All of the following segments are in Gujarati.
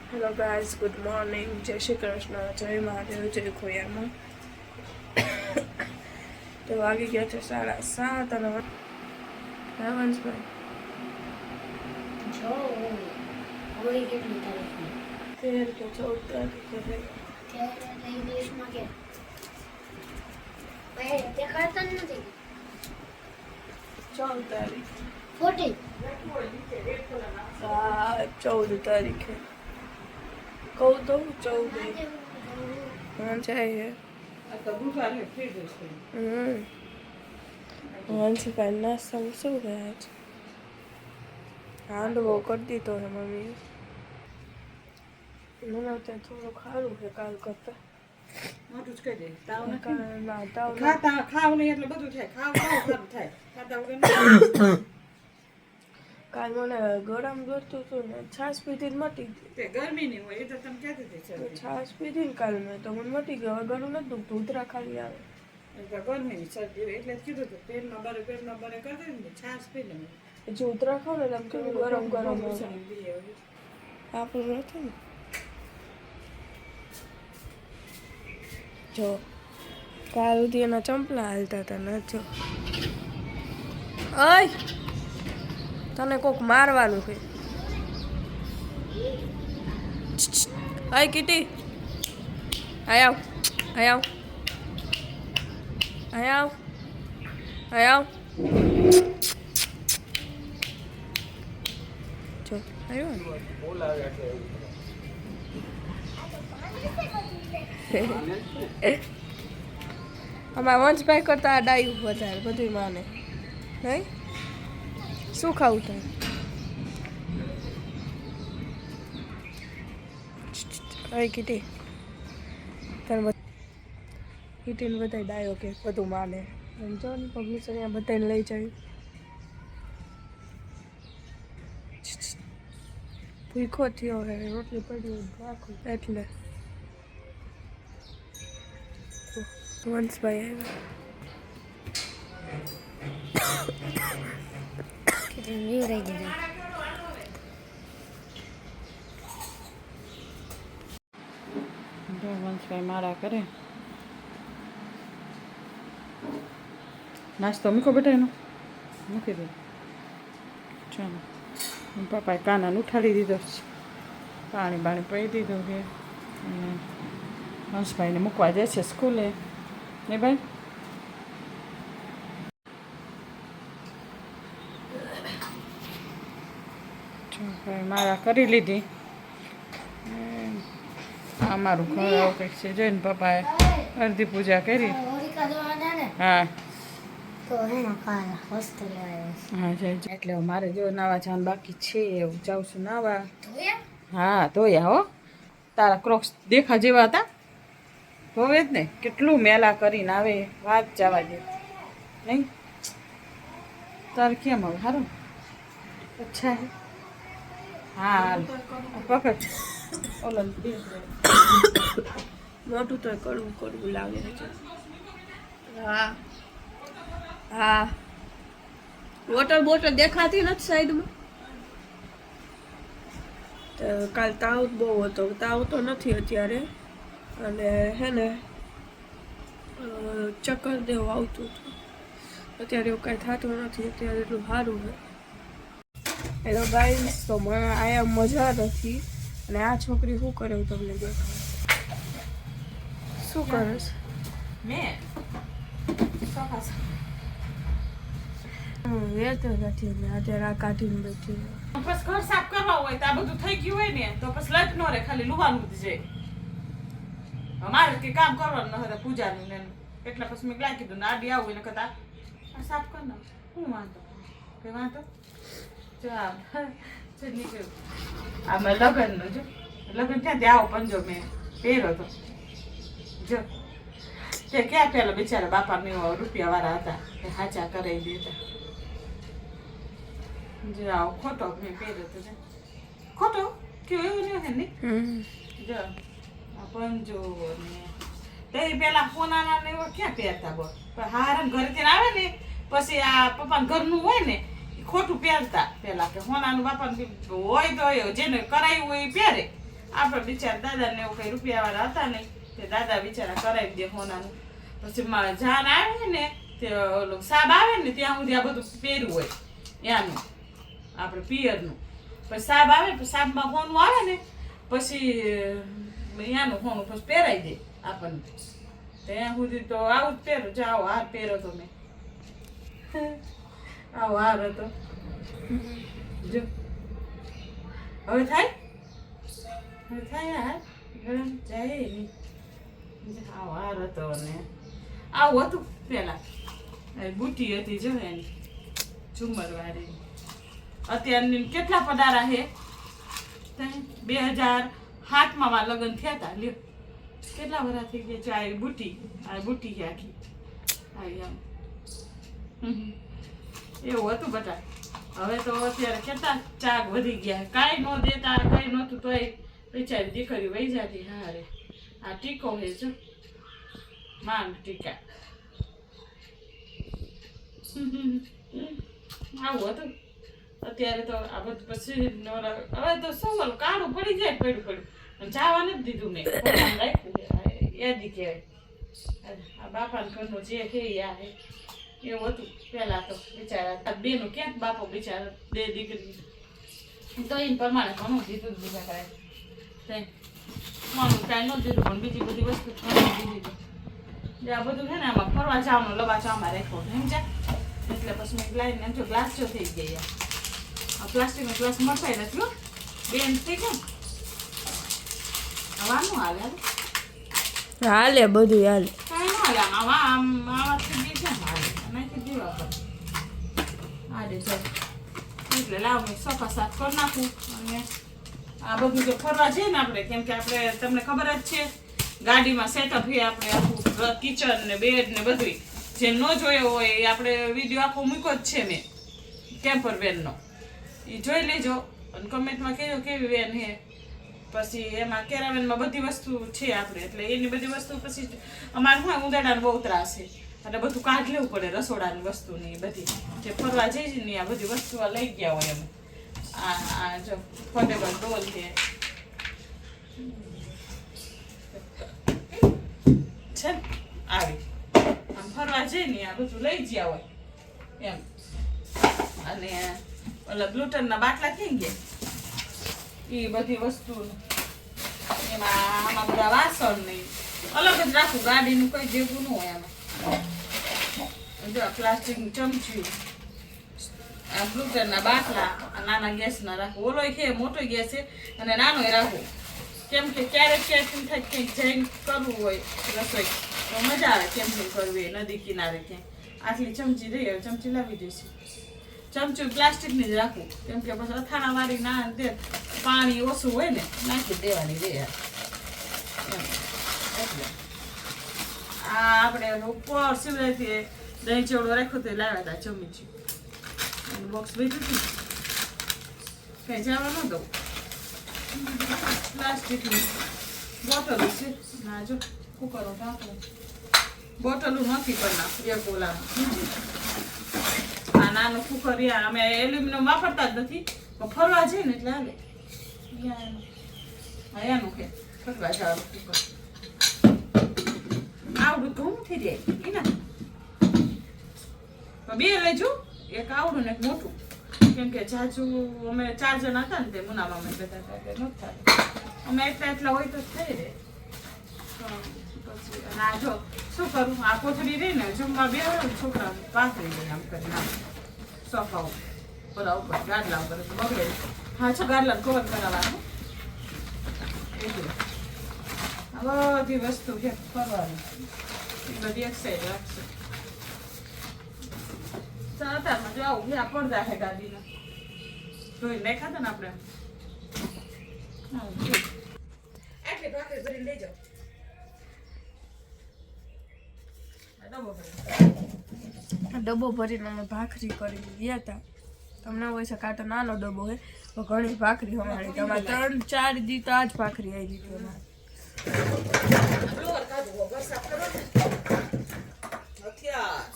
હેલો ગાઈઝ, ગુડ મોર્નિંગ, જય શ્રી કૃષ્ણ, જય મહાદેવ, જય ખોયામાં. તો વાગી ગયા છે 7:30 અને વંશભાઈ જો હોળી કેટલી તારીખની 13 કે 14 તારીખે ત્યારે ઇંગ્લિશમાં કે ભાઈ દેખાડતા જ નથી 14 તારીખ 14 હા 14 તારીખે કહું તો 14 हाँ चाहिए वंश का नाश्ता શું ગયા છે હાંડવો કરી દીધો હે મમ્મી મને ત્યાં થોડું ખારું છે કાલ કરતા મોટું જ કહી દે તાવ ના તાવ ખાતા ખાવ નહીં એટલે બધું થાય ખાવ ખાવ થાય ખાતા વગર કાલ મને ગળામાં દોરતું હતું ને છાશ પીધી ને મટી ગઈ તે ગરમી નહીં હોય એ તો તમે કહેતી હતી તો છાશ પીધી ને કાલ મેં તો મને મટી ગયું હવે ગળું નથી દુખતું ઉધરા ખાલી આવે ગરમીની શરદી હોય એટલે જ કીધું હતું પેટમાં બરે કરી દે ને છાશ પી લે જે ઉધરા ખાવ ને એમ કેવું ગરમ ગરમ હોય. પીએ આપણું નથી ને જો કાલ સુધી એના ચંપલા હાલતા હતા ને જો ઓય તને કોક મારવાનું છે હાય કીટી આય આવ આય આવ આય આવ આય આવ જો આવ્યો ને અમારા વંશભાઈ કરતા આ ડાયું વધારે બધું માને નહીં શું ખાવું તારે હવે કીટી તારે કીટીને બધા ડાયો કે બધું માને એમ જો ને પગલું અહીંયા બધાને લઈ જાય ભૂખો થયો હે રોટલી પડી રાખું એટલે વંશભાઈ જીવરાઈ દીધા વંશભાઈ મારા કરે નાસ્તો મૂકો બેટા એનો મૂકી દે ચાલો પપ્પાએ કાનાને ઉઠાડી દીધો પાણી બાણી પી દીધું કે અને હંસભાઈને મૂકવા જાય છે સ્કૂલે ને ભાઈ મારા કરી લીધી અમારું ઘર આવું કંઈક છે જોઈને પપ્પાએ અડધી પૂજા કરી હોળિકા દોવાના ને હા તો એમાં કાલ હોસ્ટેલ આવ્યો હા જય એટલે મારે જો નાવા જવાનું બાકી છે એવું જાઉં છું નાવા ધોયા હા ધોયા હો તારા ક્રોક્સ દેખા જેવા હતા ધોવે જ ને કેટલું મેલા કરીને આવે વાત જવા દે નહીં તારે કેમ હવે સારું અચ્છા હે હા પકડ ઓલો મોટું તો કડવું કડવું લાગે છે હા હા વોટર બોટલ દેખાતી નથી સાઈડમાં તો કાલ તાવ બહુ હતો તાવ તો નથી અત્યારે અને હે ને ચક્કર દેવું આવતું હતું અત્યારે એવું કાંઈ થતું નથી અત્યારે એટલું સારું છે એનો ગાઈસ તો મને આયા મજા નથી અને આ છોકરી શું કરે હું તમને દેખાડું શું કરે છે મેં વેતો નથી એટલે અત્યારે આ કાઢીને બેઠી બસ ઘર સાફ કરવા હોય તો આ બધું થઈ ગયું હોય ને તો પછી લટ ન રહે ખાલી લુવાનું જ જાય અમારે કે કામ કરવાનું ન હતા પૂજાનું ને એટલે પછી મેં લાગી કીધું ને આડી આવું એને કહેતા સાફ કર નાખ શું વાંધો કે વાંધો ચાલ નીકળ્યું આમાં લગ્નનું જો લગ્ન ત્યાંથી આવો પંજો મેં પહેર્યો હતો જો તે ક્યાં પેલા બિચારા બાપાને રૂપિયા વાળા હતા કે હાચા કરાવી દેતા જો આવો ખોટો મેં પહેર્યો હતો ખોટો કેવું એવું નહીં હે ને જો આ પંજો ને તે પેલા સોનાના ને એવા ક્યાં પહેરતા બોલ પણ હારણ ઘરેથી આવે ને પછી આ પપ્પાને ઘરનું હોય ને ખોટું પહેરતા પેલા કે સોનાનું બાપાને હોય તો જેને કરાયું હોય એ પહેરે આપણે બિચારા દાદાને એવું કઈ રૂપિયાવાળા હતા નહીં તે દાદા બિચારા કરાવી દે હોનાનું. પછી જાન આવે ને તે ઓલું સાબ આવે ને ત્યાં સુધી આ બધું પહેર્યું હોય ત્યાંનું આપણે પિયરનું. પછી સાબ આવે પછી સાબમાં હોનું આવે ને પછી ત્યાંનું હોનું પછી પહેરાઈ દે આપણને. ત્યાં સુધી તો આવું જ પહેરો. જાઓ હાર પહેરો તો મેં આવો હાર હતો. જો હવે થાય હવે થાય હાર ગરમ જાય નહીં. આવો હાર હતો ને આવું હતું પેલા. બુટી હતી જો એની ઝુમરવાળી. અત્યારની કેટલા પડારા હે? 2007માં લગ્ન થયા હતા. લ્યો કેટલા વર્ષ થઈ ગયા છે. આ બુટી છે આખી. આમ એવું હતું બટા. હવે તો અત્યારે કેટલા ચાક વધી ગયા. કાંઈ ન દેતા કાંઈ નહોતું તોય બિચારી દીકરી વહી જતી. હા રે આ ટીકો હે જો માંગ ટીકા. આવું હતું. અત્યારે તો આ બધું પછી હવે તો શું કાળું પડી જાય પડ્યું જવા નથી દીધું મેં. રાખ્યું યાદી કહેવાય. આ બાપાને ઘરનું જે છે એ આ હે એવું હતું પેલા તો. બિચારા બેનું ક્યાંક બાપો બિચારા બે દીકરી તો એને પ્રમાણે ઘણું દીધું જ બીજા કાંઈ માનું કાંઈ ન દીધું પણ બીજી બધી વસ્તુ ઘણું દીધી. આ બધું છે ને આમાં ફરવા જવાનું લબાચામાં રાખ્યો સમજ્યા. એટલે પછી મેં લાઈને એમ જો ગ્લાસ જો થઈ ગયા. આ પ્લાસ્ટિકનો ગ્લાસ મળતા નથી બેન થઈ કેમ હવાનું હાલે હાલે બધું હાલે. કાંઈ ન હાલે આવા થઈ ગઈ કેમ હાલે નાખી દેવા પર હાલે ચાલ. એટલે લાવ મેં સોફા સાફ કરી નાખું. અને આ બધું જો ફરવા જઈએ ને આપણે કેમ કે આપણે તમને ખબર જ છે ગાડીમાં સેટઅપ છે આપણે આખું કિચન ને બેડ ને બધું. જે ન જોયો હોય એ આપણે વિડીયો આખો મૂક્યો જ છે મેં કેમ્પર વેનનો. એ જોઈ લેજો અને કમેન્ટમાં કહેજો કેવી વેન છે. પછી એમાં કેરાવેનમાં બધી વસ્તુ છે આપણે એટલે એની બધી વસ્તુ પછી અમારે શું ઉદાડાનો બહુ ત્રાસ છે એટલે બધું કાઢ લેવું પડે રસોડાની વસ્તુની બધી જે ફરવા જઈએ ને આ બધી વસ્તુઓ લઈ ગયા હોય એમ. આ જો ફોલ્ડેબલ ડોલ છે આવી આમ ફરવા જઈએ ને આ બધું લઈ ગયા હોય એમ. અને ઓલા ગ્લુટનના બાટલા થઈ ગયા એ બધી વસ્તુ એમાં આમાં બધા વાસણ નહીં અલગ જ રાખું. ગાડીનું કઈ જેવું ન હોય આમાં. જો પ્લાસ્ટિકનું ચમચી આ ગ્લુટનના બાટલા નાના ગેસના રાખું. ઓલો છે મોટો ગેસ છે અને નાનો રાખું કેમ કે ક્યારેક ક્યારેક થાય કંઈક જઈને કરવું હોય રસોઈ તો મજા આવે કેમ્પિંગ કરવી નદી કિનારે ક્યાંય. આટલી ચમચી રહી હવે ચમચી લાવી દઈશું. ચમચું પ્લાસ્ટિકની જ રાખવું કેમ કે પછી અથાણાવાળી ના દે પાણી ઓછું હોય ને નાખી દેવાની રે. એટલે આ આપણે ઉપર સિવાયથી દહીં ચેવડો રાખ્યો તો લાવ્યા હતા ચમચી. બોક્સ ભેજું હતું કંઈ જવા ન દઉં. પ્લાસ્ટિકની બોટલો છે ના જો કુકરો ઢાંકું બોટલું નથી કરી નાખું એક ઓલામાં. આ નાનું કુકર અમે એલ્યુમિનિયમ વાપરતા જ નથી પણ ફરવા જઈએ ને એટલે હાલે. એનું કે ફરવા જવાનું કુકર આવડું ધૂમ થઈ જાય એના બે લેજો. એક આવડું ને એક મોટું કેમ કે જાજુ અમે 4 જણા હતા ને તે મુનામાં અમે બધા એટલે ન થાય અમે એટલા હોય તો થઈ રહે. પછી અને આ જો શું કરું આ કોથળી રહી ને જમવા બે છોકરા પાથરી દે આમ કરી સોફા ઉપર ઉપર ગાડલા ઉપર બગડે. હા છો ગાડલા કવર કરાવવાનું એટલે આ બધી વસ્તુ છે કરવાની એ બધી એક સાઈડ રાખશે. અત્યારમાં જો આવું આ પડદા છે ગાડીના ધોઈ નાખ્યા હતા ને આપણે આટલી ભાખરી ભરીને લઈ જાઓ. ડબ્બો ભરીને અમે ભાખરી કરી ગયા હતા. તમને હોય છે કાંટો નાનો ડબ્બો હોય તો ઘણી ભાખરી અમારી તમારે 3-4 દી તો આ જ ભાખરી આવી ગઈ અમારે.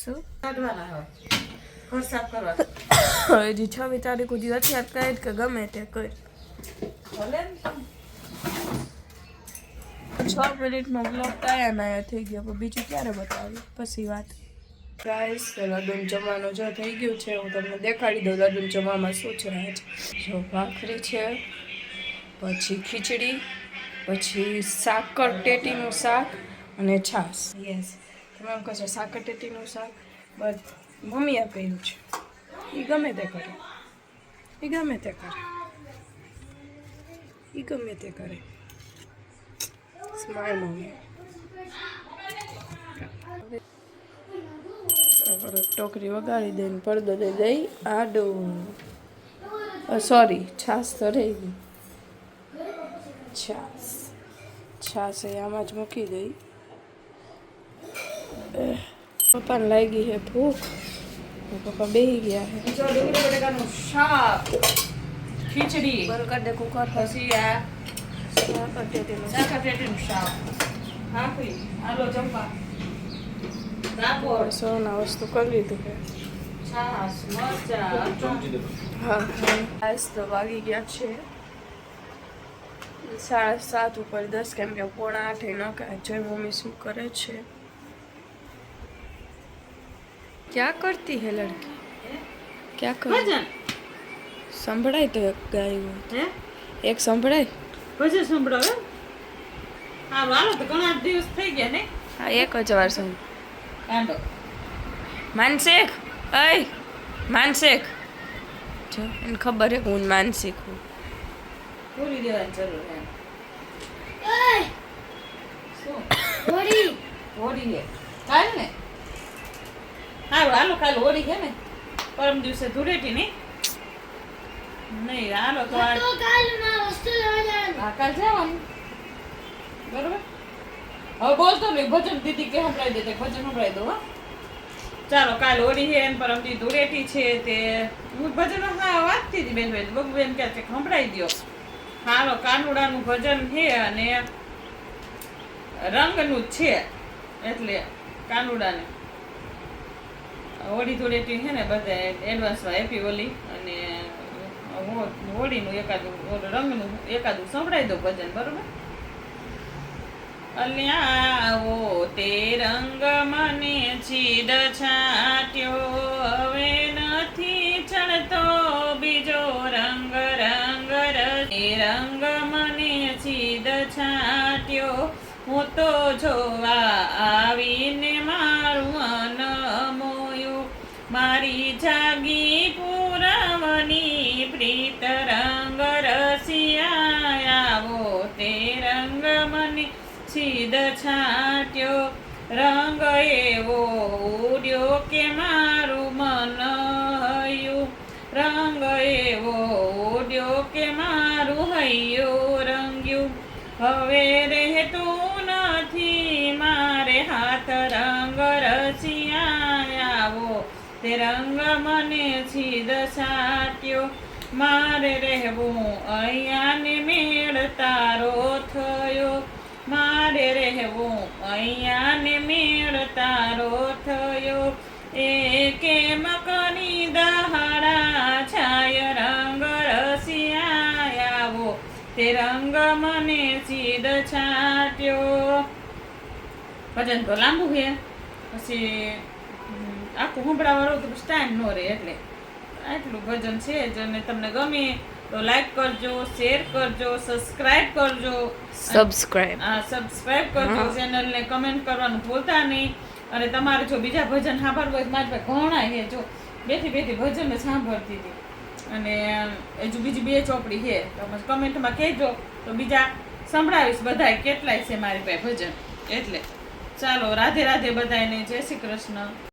શું કાઢવાના હવે ઘર સાફ કરવા હજી 6મી તારીખ સુધી હથિયાર કહે કે ગમે તે કર ભલે ને 6 મિનિટનો બ્લોગ તાયા થઈ ગયો પણ બીજું ક્યારે બતાવ્યું પછી વાત ગાઈસ લડુન જમવાનું જો થઈ ગયું છે હું તમને દેખાડી દઉં લડુન જમવામાં શું છે આજ જો ભાખરી છે પછી ખીચડી પછી સાકર ટેટીનું શાક અને છાશ યસ તમે એમ કહો છો સાકર ટેટીનું શાક બસ મમ્મી આપેલું છે એ ગમે તે કરે એ ગમે તે કરે એ ગમે તે કરે સ્માઈલ મમ્મી ટોકરી વગાડી દઈને પડદો દઈ આડું સોરી છાશ તો રહી ગઈ છાશ એ આમાં જ મૂકી દઈ પપ્પાને લાગી છે ભૂખ પપ્પા બેસી ગયા છે જો ડુંગળી બટેકાનું શાક ખીચડી બંધ કરી દે કુકર પછી આ શાક ટેટીનું શાક ભાખરી આલો જમવા રાબોર સોના વસ્તુ કરી લીધું છે છાશ મરચાં હા આજ તો વાગી ગયા છે 7:30 ઉપર 10 કેમ કે 7:45 ન કાંઈ જોઈ મમ્મી શું કરે છે क्या करती है लड़की क्या कर ભજન संभળાય તો એક ગાયું હે એક સંભળાય ભજન સંભળાવે હારું હાલો તો ઘણા દિવસ થઈ ગયા ને હા એક જ વાર સંભળ કાંડો માનસિક અય માનસિક જો એને ખબર હે હું માનસિક હું પૂરી દેવાની જરૂર હે શું હોળી હે કાલ ને હારું હાલો કાલ હોળી છે ને પરમ દિવસે ધૂળેટી નહીં હાલો તો આ કાલ જવાનું બરોબર હવે બોલતો નહીં ભજન દીદી કે સંભળાઈ દે ભજન સંભળાઈ દો હા ચાલો કાલ હોળી છે ને પરમ દી ધૂળેટી છે તે હું ભજન હા વાંચતી હતી બેન બેન બબુ બેન કહે છે સંભળાઈ દો હાલો કાનુડાનું ભજન છે અને રંગનું જ છે એટલે કાનુડાને હોળી ધૂળેટી છે ને બધા એડવાન્સમાં હેપી હોલી અને હોળીનું એકાદું રંગનું એકાદું સંભળાઈ દો ભજન બરોબર અલ્યાવો તે રંગ મને ચીડ છાટ્યો હવે નથી ચડતો બીજો રંગ રંગ એ રંગ મને ચીડ છાટ્યો હું તો જોવા આવીને મારું અનમોયું મારી જાગી પુરવની પ્રીત રંગ રસિયાવો તે રંગ મને છીદ છાટ્યો રંગ એવો ઉડ્યો કે મારું મન હૈયું રંગ એવો ઉડ્યો કે મારું હૈયું રંગ્યું હવે રહેતું નથી મારે હાથ રંગ રસિયાવો તે રંગ મને છીદ છાટ્યો મારે રહેવું અહીંયા ને મેળ તારો થયો મારે રહેવું અહીંયા ને મેળ તારો થયો એ કેમ કરી દહાડા છાય રંગ રસિયાવો તે રંગ મને ચીડ છાટ્યો ભજન તો લાંબુ છે પછી આખું સંભળાવાળું તો સ્ટાઈમ ન રહે એટલે આટલું ભજન છે જ અને તમને ગમે તો લાઈક કરજો શેર કરજો સબસ્ક્રાઇબ કરજો સબસ્ક્રાઇબ કરજો ચેનલને કમેન્ટ કરવાનું ભૂલતા નહીં અને તમારે જો બીજા ભજન સાંભળવું હોય તો મારી પાસે ઘણા છે જો બેઠી ભજન જ સાંભળતી હતી અને હજુ બીજી 2 ચોપડી છે તો કમેન્ટમાં કહેજો તો બીજા સંભળાવીશ બધાય કેટલાય છે મારી પાસે ભજન એટલે ચાલો રાધે રાધે બધાને જય શ્રી કૃષ્ણ.